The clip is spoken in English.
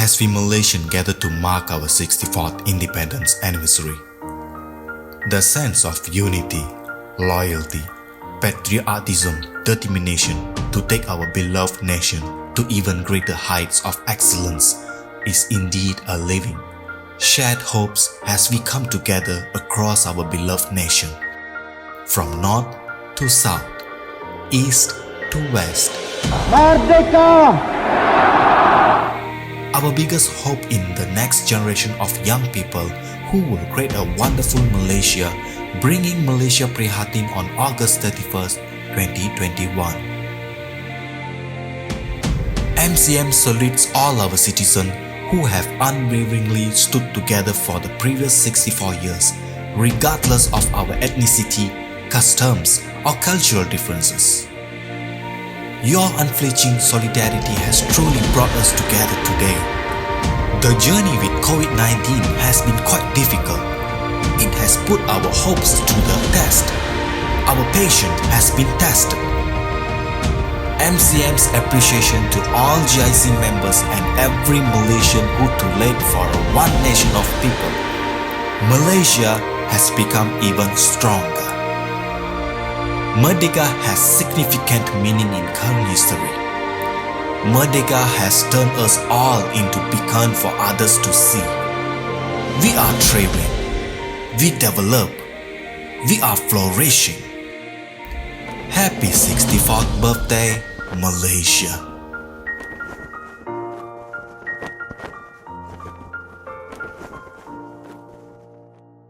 as we Malaysians gather to mark our 64th independence anniversary. The sense of unity, loyalty, patriotism, determination to take our beloved nation to even greater heights of excellence is indeed a living, shared hopes as we come together across our beloved nation. From north to south, east to west. Merdeka! Our biggest hope in the next generation of young people who will create a wonderful Malaysia, bringing Malaysia Prihatin on August 31st, 2021. MCM salutes all our citizens who have unwaveringly stood together for the previous 64 years, regardless of our ethnicity, customs, or cultural differences. Your unflinching solidarity has truly brought us together today. The journey with COVID-19 has been quite difficult. It has put our hopes to the test. Our patience has been tested. MCM's appreciation to all GIC members and every Malaysian who toiled for a one nation of people. Malaysia has become even stronger. Merdeka has significant meaning in current history. Merdeka has turned us all into beacon for others to see. We are thriving. We develop. We are flourishing. Happy 64th birthday, Malaysia.